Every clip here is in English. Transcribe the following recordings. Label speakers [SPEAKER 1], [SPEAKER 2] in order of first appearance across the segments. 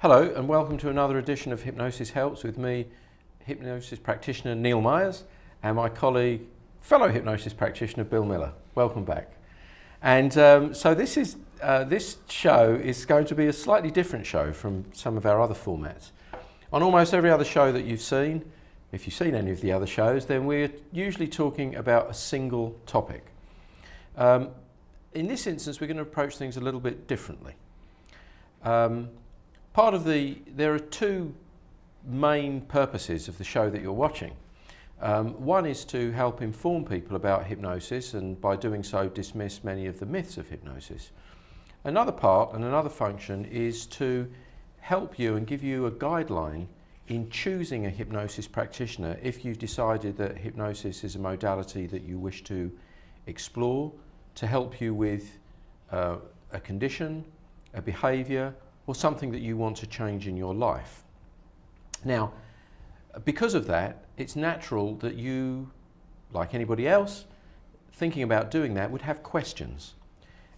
[SPEAKER 1] Hello and welcome to another edition of Hypnosis Helps with me, hypnosis practitioner Neil Myers, and my colleague, fellow hypnosis practitioner Bill Miller. Welcome back. And so this show is going to be a slightly different show from some of our other formats. On almost every other show that you've seen, if you've seen any of the other shows, then we're usually talking about a single topic. In this instance, we're going to approach things a little bit differently. There are two main purposes of the show that you're watching. One is to help inform people about hypnosis and by doing so dismiss many of the myths of hypnosis. Another part and another function is to help you and give you a guideline in choosing a hypnosis practitioner if you've decided that hypnosis is a modality that you wish to explore to help you with a condition, a behaviour, or something that you want to change in your life. Now, because of that, it's natural that you, like anybody else, thinking about doing that would have questions.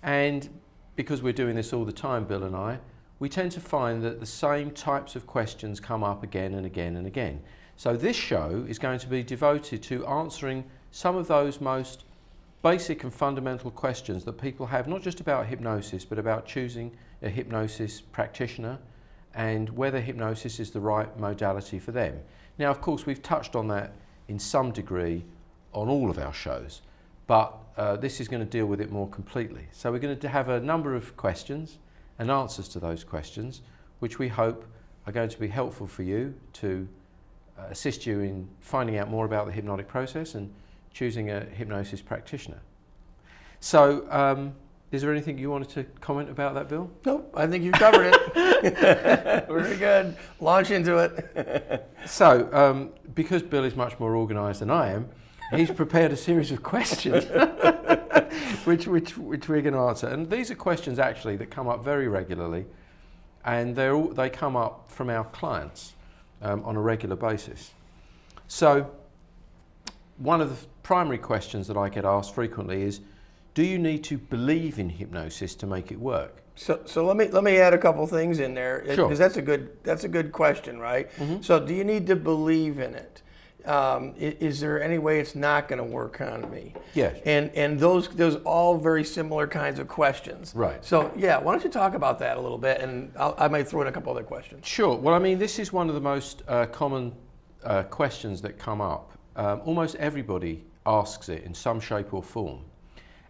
[SPEAKER 1] And because we're doing this all the time, Bill and I, we tend to find that the same types of questions come up again and again and again. So this show is going to be devoted to answering some of those most basic and fundamental questions that people have, not just about hypnosis, but about choosing a hypnosis practitioner and whether hypnosis is the right modality for them. Now, of course, we've touched on that in some degree on all of our shows, but this is going to deal with it more completely. So we're going to have a number of questions and answers to those questions, which we hope are going to be helpful for you to assist you in finding out more about the hypnotic process and choosing a hypnosis practitioner. So, is there anything you wanted to comment about that, Bill?
[SPEAKER 2] Nope, I think you've covered it. Very good. Launch into it.
[SPEAKER 1] So, because Bill is much more organised than I am, he's prepared a series of questions which we're going to answer. And these are questions actually that come up very regularly, and they come up from our clients on a regular basis. So, one of the primary questions that I get asked frequently is, do you need to believe in hypnosis to make it work?
[SPEAKER 2] So let me add a couple things in there,
[SPEAKER 1] Sure.
[SPEAKER 2] because that's a good question, right? Mm-hmm. So do you need to believe in it? Is there any way it's not going to work on me?
[SPEAKER 1] Yes.
[SPEAKER 2] And those all very similar kinds of questions.
[SPEAKER 1] Right.
[SPEAKER 2] So yeah, why don't you talk about that a little bit, and I might throw in a couple other questions.
[SPEAKER 1] Sure. Well, I mean, this is one of the most common questions that come up. Almost everybody asks it in some shape or form.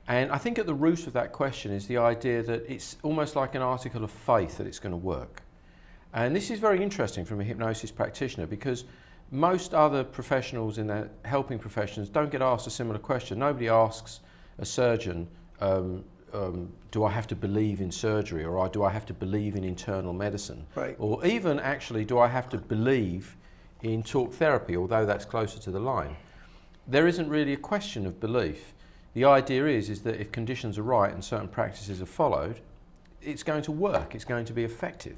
[SPEAKER 1] And I think at the root of that question is the idea that it's almost like an article of faith that it's going to work. And this is very interesting from a hypnosis practitioner, because most other professionals in the helping professions don't get asked a similar question. Nobody asks a surgeon, do I have to believe in surgery, or do I have to believe in internal medicine?
[SPEAKER 2] Right.
[SPEAKER 1] Or even actually, do I have to believe in talk therapy, although that's closer to the line. There isn't really a question of belief. The idea is that if conditions are right and certain practices are followed, it's going to work, it's going to be effective.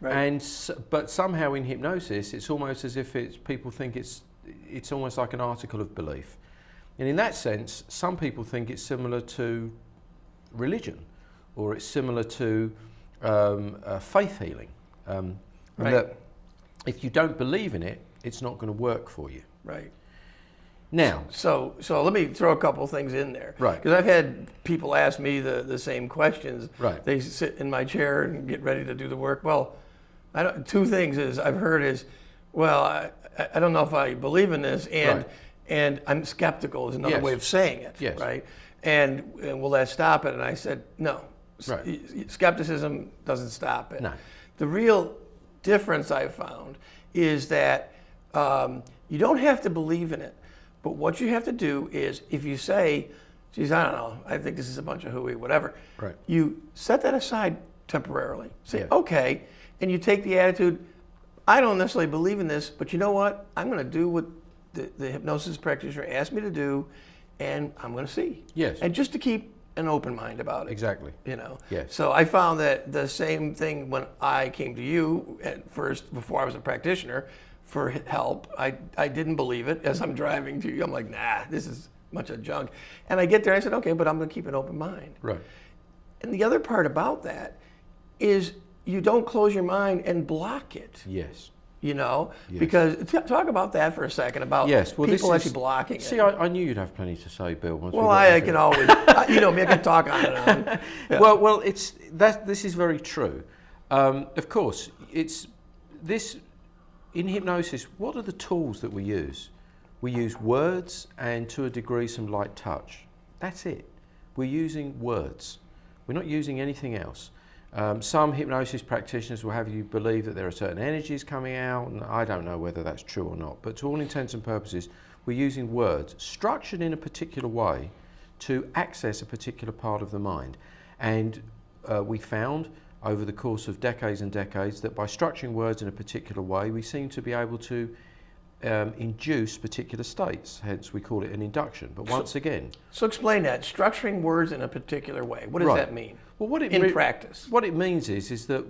[SPEAKER 1] Right. But somehow in hypnosis, it's almost as if people think it's almost like an article of belief. And in that sense, some people think it's similar to religion, or it's similar to faith healing.
[SPEAKER 2] Right.
[SPEAKER 1] That if you don't believe in it, it's not going to work for you.
[SPEAKER 2] Right.
[SPEAKER 1] Now,
[SPEAKER 2] so let me throw a couple things in there.
[SPEAKER 1] Right.
[SPEAKER 2] Because I've had people ask me the same questions.
[SPEAKER 1] Right.
[SPEAKER 2] They sit in my chair and get ready to do the work. Well, two things I've heard is, well, I don't know if I believe in this, and I'm skeptical is another way of saying it.
[SPEAKER 1] Yes.
[SPEAKER 2] Right. And will that stop it? And I said, no.
[SPEAKER 1] Right.
[SPEAKER 2] Skepticism doesn't stop it.
[SPEAKER 1] No.
[SPEAKER 2] The real difference I've found is that you don't have to believe in it. But what you have to do is, if you say, geez, I don't know, I think this is a bunch of hooey, whatever, right. You set that aside temporarily. Say, okay, and you take the attitude, I don't necessarily believe in this, but you know what? I'm going to do what the hypnosis practitioner asked me to do, and I'm going to see.
[SPEAKER 1] Yes.
[SPEAKER 2] And just to keep an open mind about it.
[SPEAKER 1] Exactly.
[SPEAKER 2] You know.
[SPEAKER 1] Yes.
[SPEAKER 2] So I found that the same thing when I came to you at first, before I was a practitioner, for help. I didn't believe it as I'm driving to you. I'm like, nah, this is a bunch of junk. And I get there and I said, okay, but I'm going to keep an open mind.
[SPEAKER 1] Right.
[SPEAKER 2] And the other part about that is you don't close your mind and block it.
[SPEAKER 1] Yes.
[SPEAKER 2] Yes.
[SPEAKER 1] Because
[SPEAKER 2] talk about that for a second, about people actually blocking it.
[SPEAKER 1] See, I knew you'd have plenty to say, Bill.
[SPEAKER 2] Well, I can always, me, I can talk on and on. Yeah.
[SPEAKER 1] Well, this is very true. Of course, it's this in hypnosis. What are the tools that we use? We use words and, to a degree, some light touch. That's it. We're using words. We're not using anything else. Some hypnosis practitioners will have you believe that there are certain energies coming out, and I don't know whether that's true or not, but to all intents and purposes, we're using words structured in a particular way to access a particular part of the mind. And we found over the course of decades and decades that by structuring words in a particular way, we seem to be able to induce particular states, hence we call it an induction. But once again...
[SPEAKER 2] So explain that, structuring words in a particular way. What does that mean?
[SPEAKER 1] Well,
[SPEAKER 2] in practice?
[SPEAKER 1] What it means is that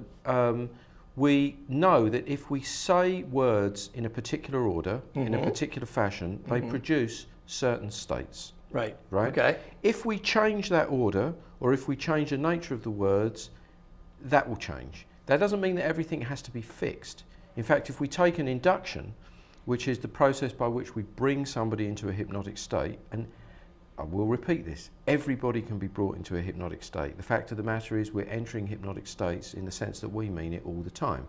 [SPEAKER 1] we know that if we say words in a particular order, in a particular fashion, they produce certain states.
[SPEAKER 2] Right.
[SPEAKER 1] Okay. If we change that order, or if we change the nature of the words, that will change. That doesn't mean that everything has to be fixed. In fact, if we take an induction, which is the process by which we bring somebody into a hypnotic state, and I will repeat this, everybody can be brought into a hypnotic state. The fact of the matter is we're entering hypnotic states in the sense that we mean it all the time.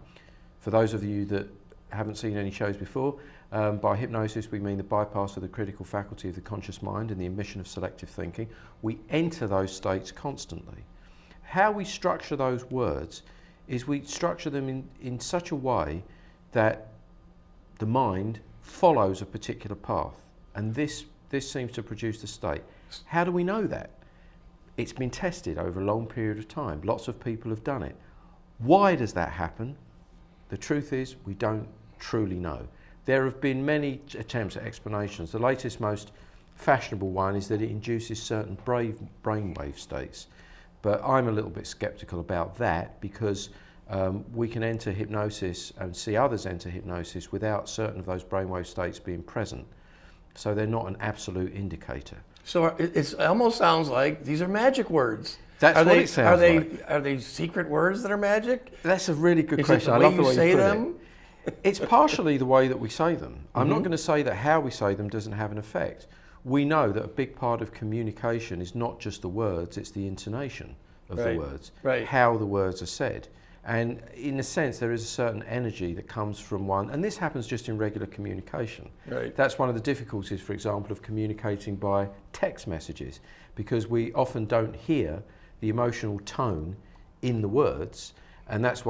[SPEAKER 1] For those of you that haven't seen any shows before, by hypnosis we mean the bypass of the critical faculty of the conscious mind and the omission of selective thinking. We enter those states constantly. How we structure those words is we structure them in such a way that the mind follows a particular path, and this seems to produce the state. How do we know that? It's been tested over a long period of time. Lots of people have done it. Why does that happen? The truth is, we don't truly know. There have been many attempts at explanations. The latest, most fashionable one is that it induces certain brainwave states. But I'm a little bit skeptical about that, because we can enter hypnosis and see others enter hypnosis without certain of those brainwave states being present. So they're not an absolute indicator.
[SPEAKER 2] So it almost sounds like these are magic words.
[SPEAKER 1] That's what it sounds like.
[SPEAKER 2] Are they secret words that are magic?
[SPEAKER 1] That's a really good
[SPEAKER 2] Is
[SPEAKER 1] question.
[SPEAKER 2] It the way
[SPEAKER 1] I love the way
[SPEAKER 2] you say
[SPEAKER 1] you put
[SPEAKER 2] them?
[SPEAKER 1] it. It's partially the way that we say them. I'm not going to say that how we say them doesn't have an effect. We know that a big part of communication is not just the words, it's the intonation of the words, how the words are said. And in a sense, there is a certain energy that comes from one, and this happens just in regular communication. That's one of the difficulties, for example, of communicating by text messages, because we often don't hear the emotional tone in the words, and that's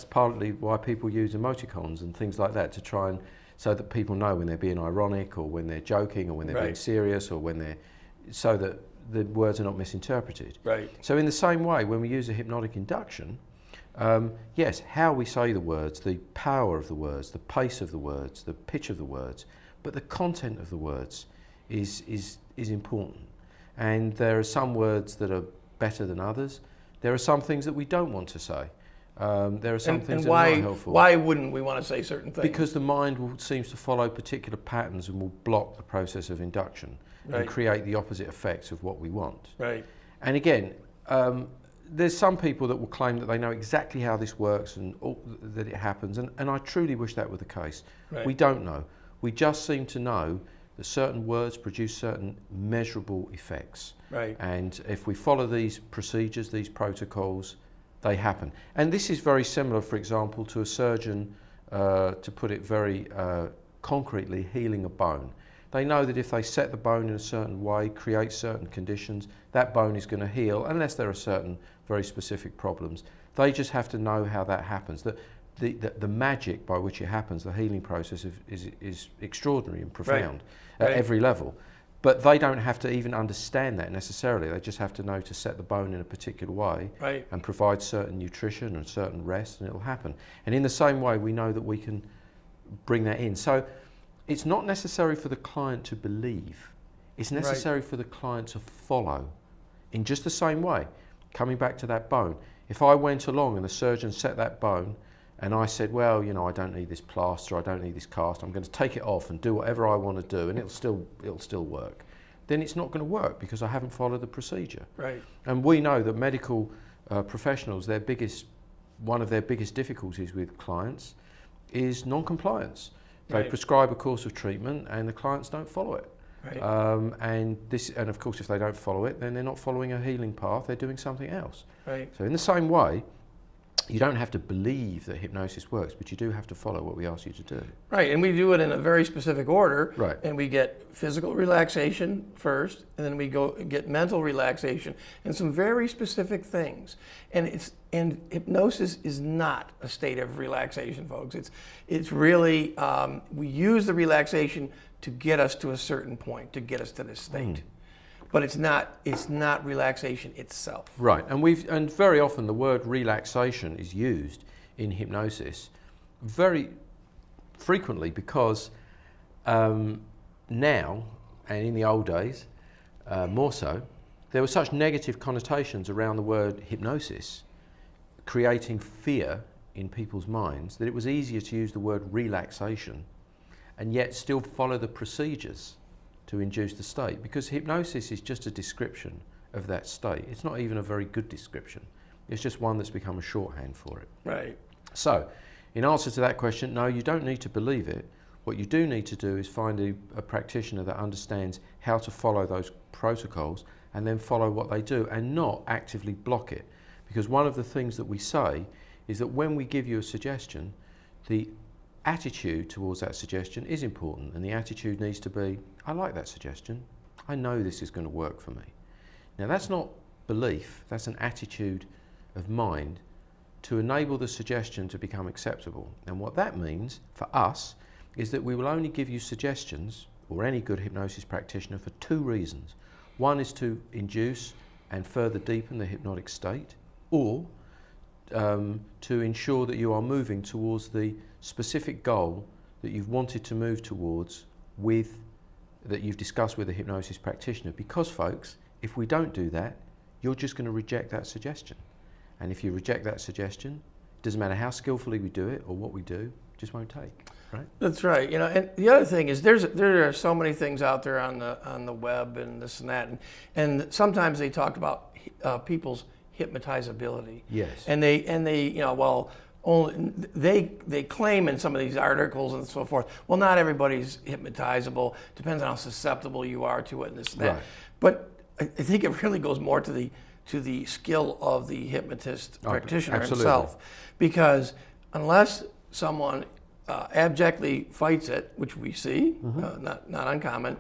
[SPEAKER 1] partly why people use emoticons and things like that to try and, so that people know when they're being ironic or when they're joking or when they're being serious, or when they're, so that the words are not misinterpreted. So in the same way, when we use a hypnotic induction, yes, how we say the words, the power of the words, the pace of the words, the pitch of the words, but the content of the words is important. And there are some words that are better than others. There are some things that we don't want to say. There are some things that are not helpful.
[SPEAKER 2] Why wouldn't we want to say certain things?
[SPEAKER 1] Because the mind seems to follow particular patterns and will block the process of induction and create the opposite effects of what we want. And again, there's some people that will claim that they know exactly how this works and that it happens, and I truly wish that were the case. We don't know. We just seem to know that certain words produce certain measurable effects. And if we follow these procedures, these protocols, they happen. And this is very similar, for example, to a surgeon, to put it very concretely, healing a bone. They know that if they set the bone in a certain way, create certain conditions, that bone is going to heal, unless there are certain very specific problems. They just have to know how that happens. The magic by which it happens, the healing process is extraordinary and profound at every level. But they don't have to even understand that necessarily. They just have to know to set the bone in a particular way and provide certain nutrition and certain rest, and it'll happen. And in the same way, we know that we can bring that in. So it's not necessary for the client to believe. It's necessary for the client to follow. In just the same way, coming back to that bone, if I went along and the surgeon set that bone and I said, well, you know, I don't need this plaster, I don't need this cast, I'm going to take it off and do whatever I want to do and it'll still work, then it's not going to work because I haven't followed the procedure. And we know that medical professionals, their biggest one of their biggest difficulties with clients is non-compliance. They
[SPEAKER 2] Right.
[SPEAKER 1] prescribe a course of treatment and the clients don't follow it.
[SPEAKER 2] Right.
[SPEAKER 1] And of course, if they don't follow it, then they're not following a healing path, they're doing something else.
[SPEAKER 2] Right.
[SPEAKER 1] So in the same way, you don't have to believe that hypnosis works, but you do have to follow what we ask you to do.
[SPEAKER 2] Right, and we do it in a very specific order.
[SPEAKER 1] Right.
[SPEAKER 2] And we get physical relaxation first, and then we go and get mental relaxation, and some very specific things. And hypnosis is not a state of relaxation, folks. It's really we use the relaxation to get us to a certain point, to get us to this state. But it's not relaxation itself.
[SPEAKER 1] Right, and very often the word relaxation is used in hypnosis very frequently because now, and in the old days more so, there were such negative connotations around the word hypnosis, creating fear in people's minds, that it was easier to use the word relaxation and yet still follow the procedures to induce the state, because hypnosis is just a description of that state. It's not even a very good description. It's just one that's become a shorthand for it.
[SPEAKER 2] Right.
[SPEAKER 1] So, in answer to that question, no, you don't need to believe it. What you do need to do is find a practitioner that understands how to follow those protocols and then follow what they do and not actively block it. Because one of the things that we say is that when we give you a suggestion, the attitude towards that suggestion is important, and the attitude needs to be, I like that suggestion, I know this is going to work for me. Now that's not belief, that's an attitude of mind to enable the suggestion to become acceptable. And what that means for us is that we will only give you suggestions, or any good hypnosis practitioner, for two reasons. One is to induce and further deepen the hypnotic state, or to ensure that you are moving towards the specific goal that you've wanted to move towards that you've discussed with a hypnosis practitioner. Because folks, if we don't do that, you're just going to reject that suggestion. And if you reject that suggestion, it doesn't matter how skillfully we do it or what we do, it just won't take, right?
[SPEAKER 2] That's right. And the other thing is there are so many things out there on the web and this and that, and sometimes they talk about people's hypnotizability.
[SPEAKER 1] Yes.
[SPEAKER 2] And they they claim in some of these articles and so forth, well, not everybody's hypnotizable, depends on how susceptible you are to it and this and that.
[SPEAKER 1] Right.
[SPEAKER 2] But I think it really goes more to the skill of the hypnotist practitioner
[SPEAKER 1] absolutely.
[SPEAKER 2] himself. Because unless someone abjectly fights it, which we see, not uncommon,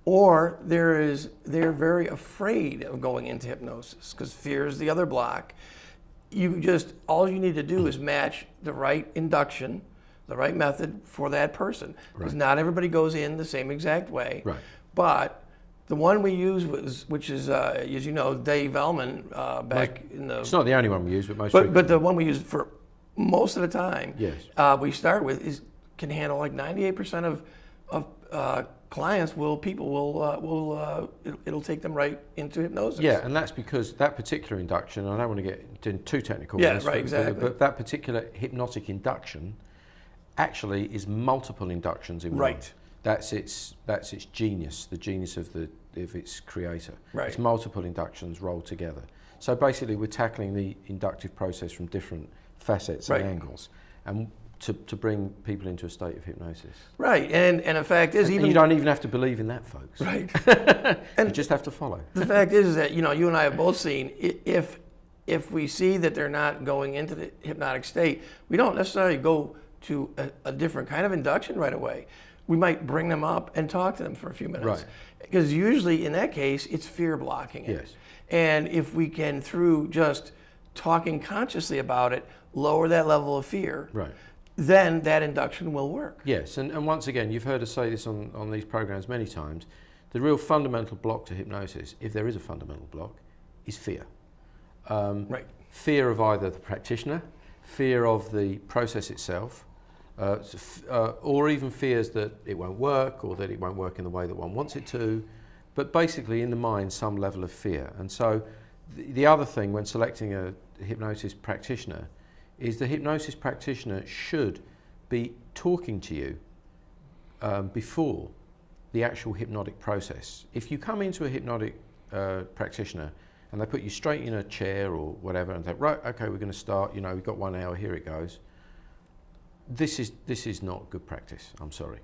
[SPEAKER 2] or they're very afraid of going into hypnosis because fear is the other block. All you need to do is match the right induction, the right method for that person. Because not everybody goes in the same exact way.
[SPEAKER 1] Right.
[SPEAKER 2] But the one we use which is, as you know, Dave Ellman back in the.
[SPEAKER 1] It's not the only one we use, but most.
[SPEAKER 2] But the one we use for most of the time.
[SPEAKER 1] Yes.
[SPEAKER 2] We start with can handle like 98% of clients. It'll take them right into hypnosis.
[SPEAKER 1] Yeah, and that's because that particular induction, I don't want to get into too technical.
[SPEAKER 2] Yeah,
[SPEAKER 1] on this,
[SPEAKER 2] right, exactly.
[SPEAKER 1] But that particular hypnotic induction actually is multiple inductions in one.
[SPEAKER 2] Right.
[SPEAKER 1] That's its genius, the genius of its creator.
[SPEAKER 2] Right.
[SPEAKER 1] It's multiple inductions rolled together. So basically, we're tackling the inductive process from different facets and angles, and to bring people into a state of hypnosis. Right,
[SPEAKER 2] and the fact is,
[SPEAKER 1] and you don't even have to believe in that, folks.
[SPEAKER 2] Right.
[SPEAKER 1] And you just have to follow.
[SPEAKER 2] The fact is that you and I have both seen if we see that they're not going into the hypnotic state, we don't necessarily go to a different kind of induction right away. We might bring them up and talk to them for a few minutes.
[SPEAKER 1] Right.
[SPEAKER 2] Because usually in that case, it's fear blocking it.
[SPEAKER 1] Yes.
[SPEAKER 2] And if we can, through just talking consciously about it, lower that level of fear,
[SPEAKER 1] Right.
[SPEAKER 2] then that induction will work.
[SPEAKER 1] Yes, and once again, you've heard us say this on these programs many times, the real fundamental block to hypnosis, if there is a fundamental block, is fear.
[SPEAKER 2] Right.
[SPEAKER 1] Fear of either the practitioner, fear of the process itself, or even fears that it won't work or that it won't work in the way that one wants it to, but basically in the mind some level of fear. And so the other thing when selecting a hypnosis practitioner is the hypnosis practitioner should be talking to you before the actual hypnotic process. If you come into a hypnotic practitioner and they put you straight in a chair or whatever and say, right, okay, we're going to start, we've got 1 hour, here it goes. This is not good practice, I'm sorry.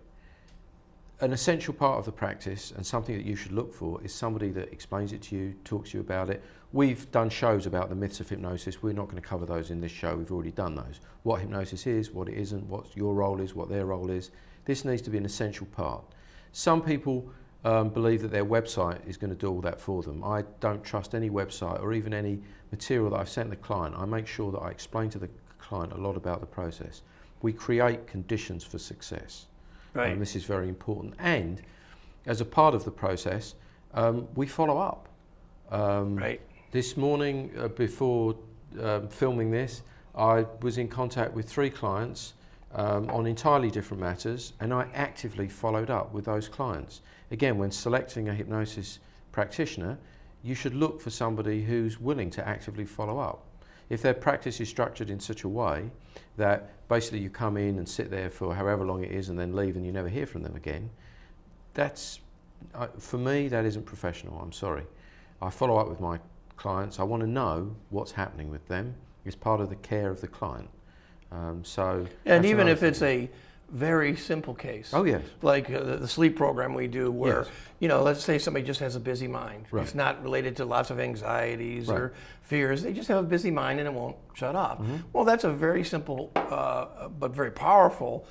[SPEAKER 1] An essential part of the practice and something that you should look for is somebody that explains it to you, talks to you about it. We've done shows about the myths of hypnosis. We're not going to cover those in this show. We've already done those. What hypnosis is, what it isn't, what your role is, what their role is. This needs to be an essential part. Some people believe that their website is going to do all that for them. I don't trust any website or even any material that I've sent the client. I make sure that I explain to the client a lot about the process. We create conditions for success.
[SPEAKER 2] Right.
[SPEAKER 1] This is very important. And as a part of the process, we follow up.
[SPEAKER 2] Right.
[SPEAKER 1] This morning, before filming this, I was in contact with 3 clients on entirely different matters, and I actively followed up with those clients. Again, when selecting a hypnosis practitioner, you should look for somebody who's willing to actively follow up. If their practice is structured in such a way that basically you come in and sit there for however long it is and then leave and you never hear from them again, that's, for me, that isn't professional, I'm sorry. I follow up with my clients. I want to know what's happening with them. It's part of the care of the client.
[SPEAKER 2] And even if it's a very simple case.
[SPEAKER 1] Oh, yes.
[SPEAKER 2] Like the sleep program we do where,
[SPEAKER 1] Yes.
[SPEAKER 2] Let's say somebody just has a busy mind.
[SPEAKER 1] Right.
[SPEAKER 2] It's not related to lots of anxieties
[SPEAKER 1] Right.
[SPEAKER 2] or fears. They just have a busy mind and it won't shut up.
[SPEAKER 1] Mm-hmm.
[SPEAKER 2] Well, that's a very simple but very powerful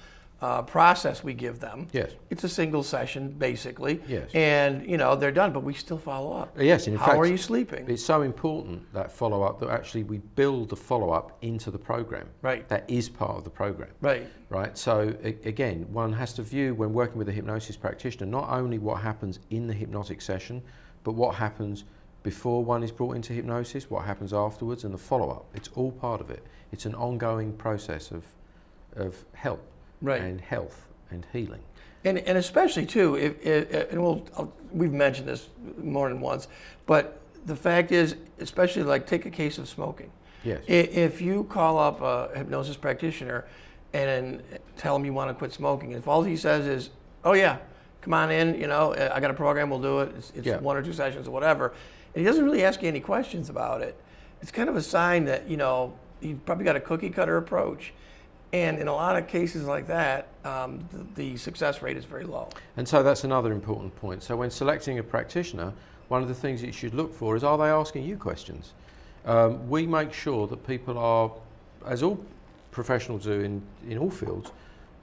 [SPEAKER 2] process we give them.
[SPEAKER 1] Yes.
[SPEAKER 2] It's a single session, basically.
[SPEAKER 1] Yes.
[SPEAKER 2] And, they're done, but we still follow up.
[SPEAKER 1] Yes, in
[SPEAKER 2] How
[SPEAKER 1] fact,
[SPEAKER 2] are you sleeping?
[SPEAKER 1] it's so important, that follow-up, that actually we build the follow-up into the program.
[SPEAKER 2] Right.
[SPEAKER 1] That is part of the program.
[SPEAKER 2] Right.
[SPEAKER 1] Right. So again, one has to view, when working with a hypnosis practitioner, not only what happens in the hypnotic session, but what happens before one is brought into hypnosis, what happens afterwards, and the follow-up. It's all part of it. It's an ongoing process of help.
[SPEAKER 2] Right.
[SPEAKER 1] And health and healing.
[SPEAKER 2] And especially too, we've mentioned this more than once, but the fact is, especially like take a case of smoking.
[SPEAKER 1] Yes.
[SPEAKER 2] If you call up a hypnosis practitioner and tell him you want to quit smoking, if all he says is, "Oh yeah, come on in, I got a program, we'll do it. It's 1 or 2 sessions or whatever," and he doesn't really ask you any questions about it, it's kind of a sign that you've probably got a cookie cutter approach. And in a lot of cases like that, the success rate is very low.
[SPEAKER 1] And so that's another important point. So when selecting a practitioner, one of the things that you should look for is, are they asking you questions? We make sure that people are, as all professionals do in all fields,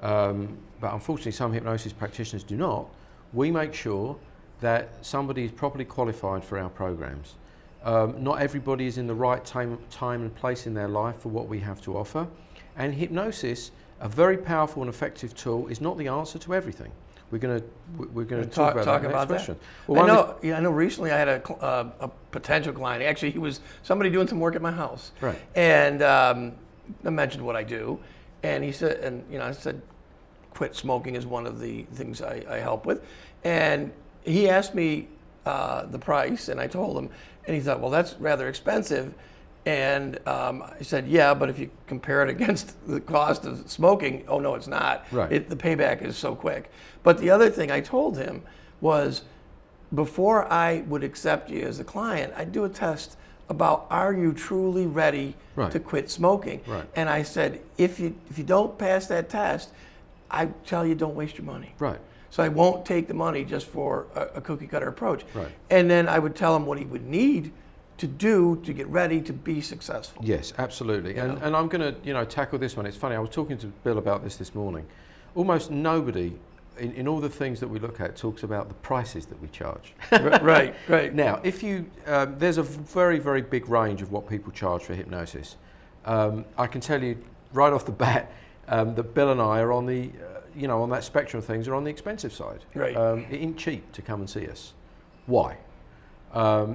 [SPEAKER 1] but unfortunately some hypnosis practitioners do not, we make sure that somebody is properly qualified for our programs. Not everybody is in the right time and place in their life for what we have to offer. And hypnosis, a very powerful and effective tool, is not the answer to everything. We're going to talk about that next question. Well,
[SPEAKER 2] I know. Recently, I had a potential client. Actually, he was somebody doing some work at my house.
[SPEAKER 1] Right.
[SPEAKER 2] And I mentioned what I do, and he said, I said, quit smoking is one of the things I help with, and he asked me the price, and I told him, and he thought, well, that's rather expensive. And I said, yeah, but if you compare it against the cost of smoking, oh no, it's not.
[SPEAKER 1] Right.
[SPEAKER 2] The payback is so quick. But the other thing I told him was, before I would accept you as a client, I'd do a test about, are you truly ready to quit smoking?
[SPEAKER 1] Right.
[SPEAKER 2] And I said, if you don't pass that test, I tell you, don't waste your money.
[SPEAKER 1] Right.
[SPEAKER 2] So I won't take the money just for a cookie cutter approach.
[SPEAKER 1] Right.
[SPEAKER 2] And then I would tell him what he would need to do to get ready to be successful.
[SPEAKER 1] Yes, absolutely. And I'm going to tackle this one. It's funny, I was talking to Bill about this morning. Almost nobody in all the things that we look at talks about the prices that we charge.
[SPEAKER 2] Right.
[SPEAKER 1] Now, if you there's a very, very big range of what people charge for hypnosis. I can tell you right off the bat that Bill and I are on the on that spectrum of things, are on the expensive side.
[SPEAKER 2] Right.
[SPEAKER 1] It ain't cheap to come and see us. Why?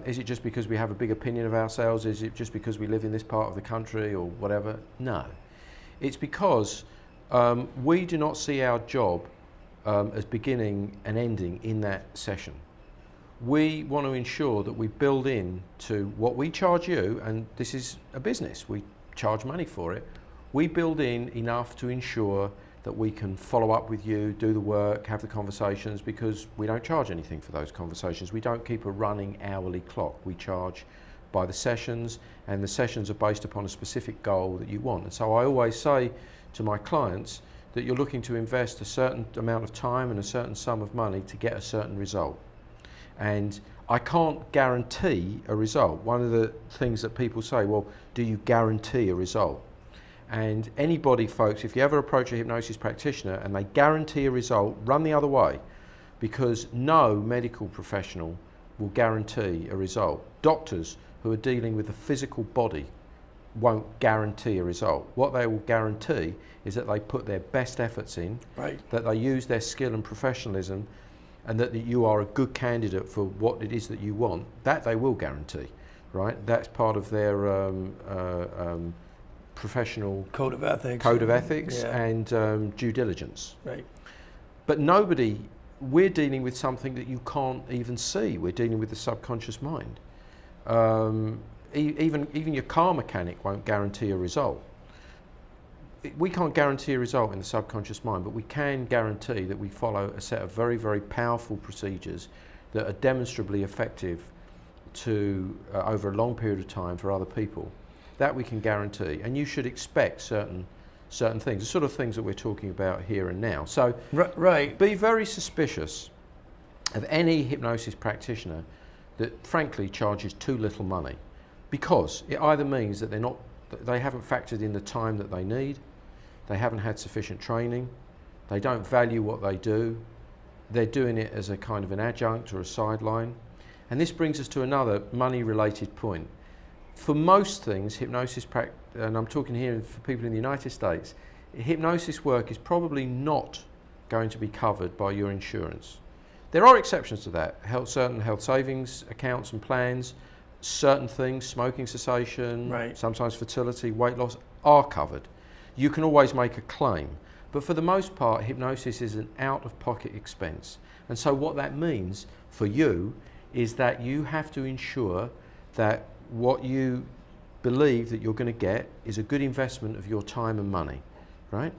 [SPEAKER 1] Is it just because we have a big opinion of ourselves? Is it just because we live in this part of the country or whatever? No. It's because we do not see our job as beginning and ending in that session. We want to ensure that we build in to what we charge you, and this is a business, we charge money for it. We build in enough to ensure that we can follow up with you, do the work, have the conversations, because we don't charge anything for those conversations. We don't keep a running hourly clock. We charge by the sessions, and the sessions are based upon a specific goal that you want. And so I always say to my clients that you're looking to invest a certain amount of time and a certain sum of money to get a certain result. And I can't guarantee a result. One of the things that people say, well, do you guarantee a result? And anybody, folks, if you ever approach a hypnosis practitioner and they guarantee a result, run the other way, because no medical professional will guarantee a result. Doctors who are dealing with the physical body won't guarantee a result. What they will guarantee is that they put their best efforts in,
[SPEAKER 2] right,
[SPEAKER 1] that they use their skill and professionalism, and that you are a good candidate for what it is that you want. That they will guarantee, right? That's part of their professional
[SPEAKER 2] code of ethics,
[SPEAKER 1] yeah, and due diligence.
[SPEAKER 2] Right.
[SPEAKER 1] But we're dealing with something that you can't even see. We're dealing with the subconscious mind. Even your car mechanic won't guarantee a result. We can't guarantee a result in the subconscious mind, but we can guarantee that we follow a set of very, very powerful procedures that are demonstrably effective to over a long period of time for other people. That we can guarantee, and you should expect certain things, the sort of things that we're talking about here and now. So
[SPEAKER 2] right.
[SPEAKER 1] Be very suspicious of any hypnosis practitioner that frankly charges too little money, because it either means that they haven't factored in the time that they need, they haven't had sufficient training, they don't value what they do, they're doing it as a kind of an adjunct or a sideline. And this brings us to another money-related point. For most things, hypnosis and I'm talking here for people in the United States, hypnosis work is probably not going to be covered by your insurance. There are exceptions to that. Certain health savings accounts and plans, certain things, smoking cessation,
[SPEAKER 2] right,
[SPEAKER 1] sometimes fertility, weight loss, are covered. You can always make a claim. But for the most part, hypnosis is an out-of-pocket expense. And so what that means for you is that you have to ensure that what you believe that you're going to get is a good investment of your time and money, right?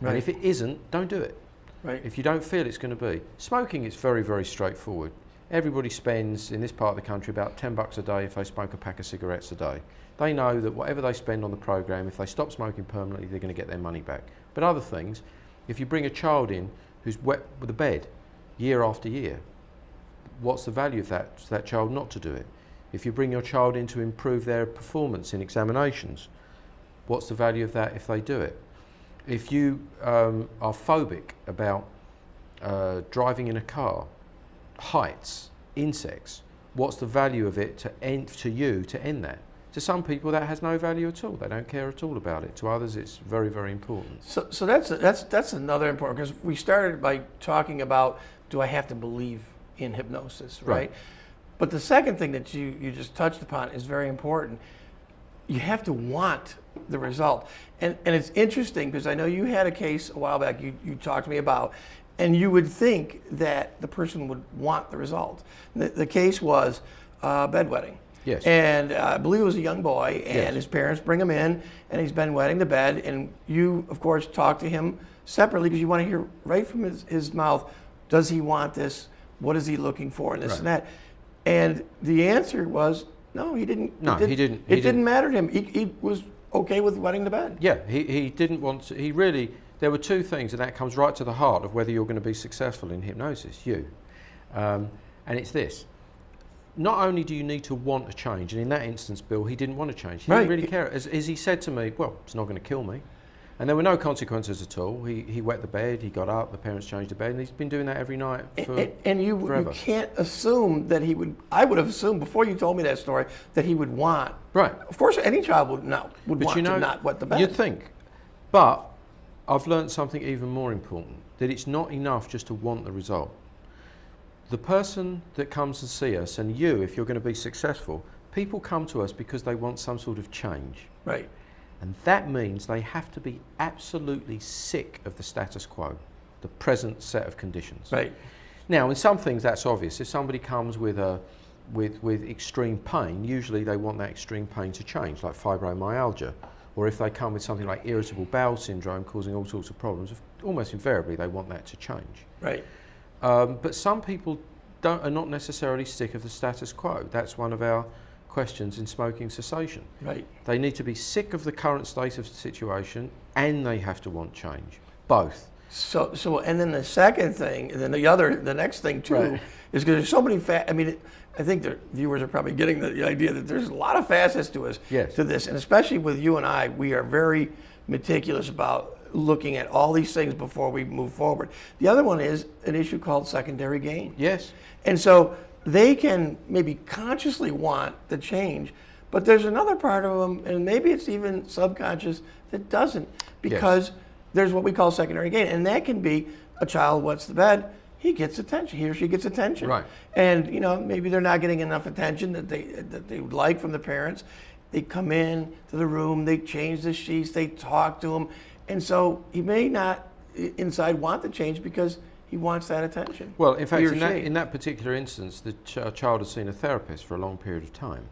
[SPEAKER 1] And if it isn't, don't do it.
[SPEAKER 2] Right.
[SPEAKER 1] If you don't feel it's going to be. Smoking is very, very straightforward. Everybody spends, in this part of the country, about $10 a day if they smoke a pack of cigarettes a day. They know that whatever they spend on the program, if they stop smoking permanently, they're going to get their money back. But other things, if you bring a child in who's wet with a bed year after year, what's the value of that to that child not to do it? If you bring your child in to improve their performance in examinations, what's the value of that if they do it? If you are phobic about driving in a car, heights, insects, what's the value of it to end that? To some people that has no value at all. They don't care at all about it. To others it's very, very important.
[SPEAKER 2] So that's another important, because we started by talking about, do I have to believe in hypnosis, right? But the second thing that you just touched upon is very important. You have to want the result. And it's interesting, because I know you had a case a while back you talked to me about, and you would think that the person would want the result. The case was bedwetting.
[SPEAKER 1] Yes.
[SPEAKER 2] And I believe it was a young boy, and
[SPEAKER 1] yes,
[SPEAKER 2] his parents bring him in, and he's bedwetting the bed, and you, of course, talk to him separately, because you want to hear right from his mouth, does he want this? What is he looking for? And this and that. And the answer was, no, he didn't.
[SPEAKER 1] No, he didn't.
[SPEAKER 2] It didn't matter to him. He was okay with wetting the bed.
[SPEAKER 1] Yeah, he didn't want to, there were two things, and that comes right to the heart of whether you're going to be successful in hypnosis, and it's this. Not only do you need to want a change, and in that instance, Bill, he didn't want to change. He didn't really care. As he said to me, well, it's not going to kill me. And there were no consequences at all. He wet the bed, he got up, the parents changed the bed, and he's been doing that every night forever.
[SPEAKER 2] You can't assume that he would. I would have assumed before you told me that story that he would want.
[SPEAKER 1] Right.
[SPEAKER 2] Of course, any child would want to not wet the bed.
[SPEAKER 1] You'd think. But I've learned something even more important, that it's not enough just to want the result. The person that comes to see us, and you, if you're going to be successful, people come to us because they want some sort of change.
[SPEAKER 2] Right.
[SPEAKER 1] And that means they have to be absolutely sick of the status quo, the present set of conditions.
[SPEAKER 2] Right.
[SPEAKER 1] Now, in some things that's obvious. If somebody comes with extreme pain, usually they want that extreme pain to change, like fibromyalgia. Or if they come with something like irritable bowel syndrome causing all sorts of problems, almost invariably they want that to change.
[SPEAKER 2] Right.
[SPEAKER 1] But some people are not necessarily sick of the status quo. That's one of our questions in smoking cessation.
[SPEAKER 2] Right.
[SPEAKER 1] They need to be sick of the current state of the situation, and they have to want change. Both.
[SPEAKER 2] So, and then the second thing, and then the next thing too,
[SPEAKER 1] Right.
[SPEAKER 2] is because there's so many I think the viewers are probably getting the idea that there's a lot of facets to us,
[SPEAKER 1] Yes.
[SPEAKER 2] to this, and especially with you and I, we are very meticulous about looking at all these things before we move forward. The other one is an issue called secondary gain.
[SPEAKER 1] Yes.
[SPEAKER 2] And so they can maybe consciously want the change, but there's another part of them, and maybe it's even subconscious, that doesn't, because there's what we call secondary gain, and that can be a child wets the bed, he gets attention, he or she gets attention,
[SPEAKER 1] Right.
[SPEAKER 2] and maybe they're not getting enough attention that they would like from the parents. They come in to the room, they change the sheets, they talk to him, and so he may not inside want the change because he wants that attention.
[SPEAKER 1] Well, in fact,
[SPEAKER 2] He or
[SPEAKER 1] in that particular instance, the child had seen a therapist for a long period of time.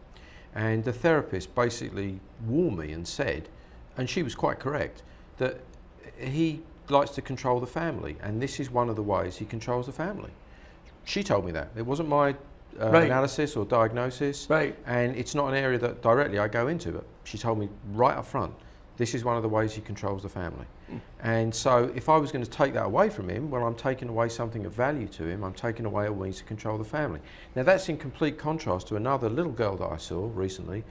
[SPEAKER 1] And the therapist basically warned me and said, and she was quite correct, that he likes to control the family. And this is one of the ways he controls the family. She told me that. It wasn't my
[SPEAKER 2] Right.
[SPEAKER 1] analysis or diagnosis.
[SPEAKER 2] Right.
[SPEAKER 1] And it's not an area that directly I go into, but she told me right up front, this is one of the ways he controls the family. And so if I was going to take that away from him, well, I'm taking away something of value to him. I'm taking away a means to control the family. Now, that's in complete contrast to another little girl that I saw recently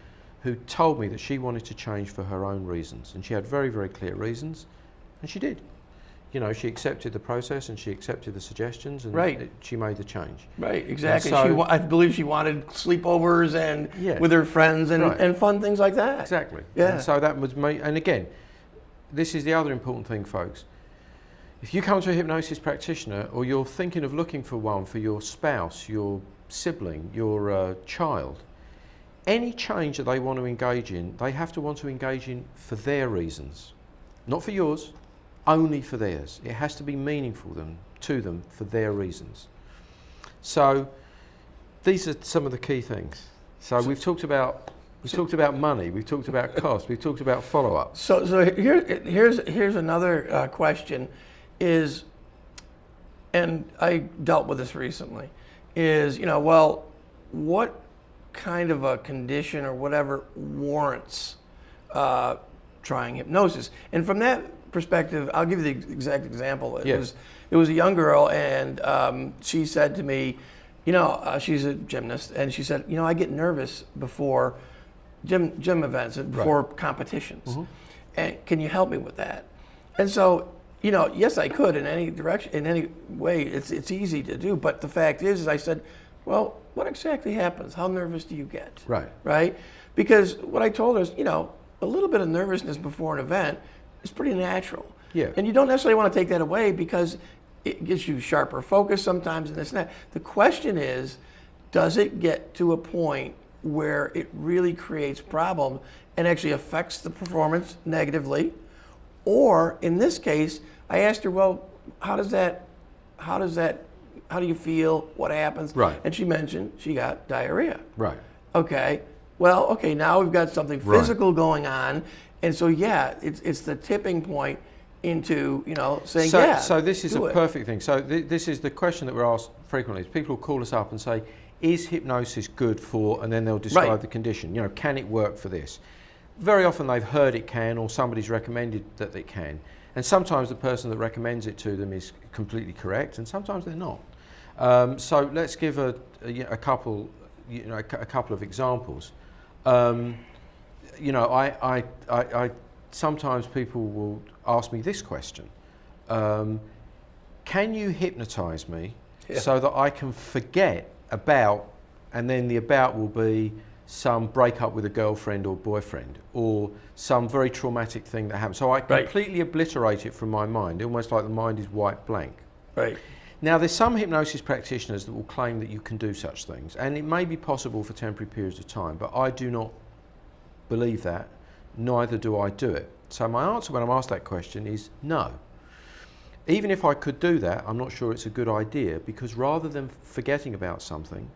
[SPEAKER 1] who told me that she wanted to change for her own reasons. And she had very, very clear reasons, and she did. She accepted the process and she accepted the suggestions, and
[SPEAKER 2] Right.
[SPEAKER 1] she made the change.
[SPEAKER 2] Right, exactly.
[SPEAKER 1] So-
[SPEAKER 2] I believe she wanted sleepovers and
[SPEAKER 1] Yeah.
[SPEAKER 2] with her friends and,
[SPEAKER 1] Right.
[SPEAKER 2] and fun things like that.
[SPEAKER 1] Exactly.
[SPEAKER 2] Yeah.
[SPEAKER 1] And so that was me. And again, this is the other important thing, folks. If you come to a hypnosis practitioner, or you're thinking of looking for one for your spouse, your sibling, your child, any change that they want to engage in, they have to want to engage in for their reasons, not for yours, only for theirs. It has to be meaningful to them for their reasons. So these are some of the key things. So we've talked about money, we've talked about cost, we've talked about follow-up.
[SPEAKER 2] So here's another question is, and I dealt with this recently, is, what kind of a condition or whatever warrants trying hypnosis? And from that perspective, I'll give you the exact example. It was a young girl, and she said to me, she's a gymnast, and she said, I get nervous before gym events and before competitions.
[SPEAKER 1] Mm-hmm.
[SPEAKER 2] And can you help me with that? And so, yes, I could in any direction, in any way. It's easy to do, but the fact is I said, well, what exactly happens? How nervous do you get?
[SPEAKER 1] Right.
[SPEAKER 2] Right? Because what I told her is, a little bit of nervousness before an event is pretty natural.
[SPEAKER 1] Yeah.
[SPEAKER 2] And you don't necessarily want to take that away because it gives you sharper focus sometimes and this and that. The question is, does it get to a point where it really creates problems and actually affects the performance negatively? Or in this case, I asked her, well, how do you feel? What happens?
[SPEAKER 1] Right.
[SPEAKER 2] And she mentioned she got diarrhea.
[SPEAKER 1] Right.
[SPEAKER 2] Okay. Well, okay, now we've got something physical going on. And so, it's the tipping point into, saying,
[SPEAKER 1] So this is a
[SPEAKER 2] it.
[SPEAKER 1] perfect thing. So this is the question that we're asked frequently. People call us up and say, is hypnosis good for, and then they'll describe
[SPEAKER 2] Right.
[SPEAKER 1] the condition. Can it work for this? Very often they've heard it can, or somebody's recommended that it can. And sometimes the person that recommends it to them is completely correct, and sometimes they're not. So let's give a couple of examples. I sometimes people will ask me this question: can you hypnotize me so that I can forget about, and then the about will be some breakup with a girlfriend or boyfriend, or some very traumatic thing that happened. So I completely obliterate it from my mind, almost like the mind is white blank.
[SPEAKER 2] Right.
[SPEAKER 1] Now, there's some hypnosis practitioners that will claim that you can do such things, and it may be possible for temporary periods of time, but I do not believe that, neither do I do it. So my answer when I'm asked that question is no. Even if I could do that, I'm not sure it's a good idea, because rather than forgetting about something,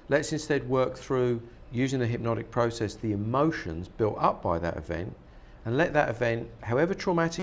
[SPEAKER 1] let's instead work through, using the hypnotic process, the emotions built up by that event, and let that event, however traumatic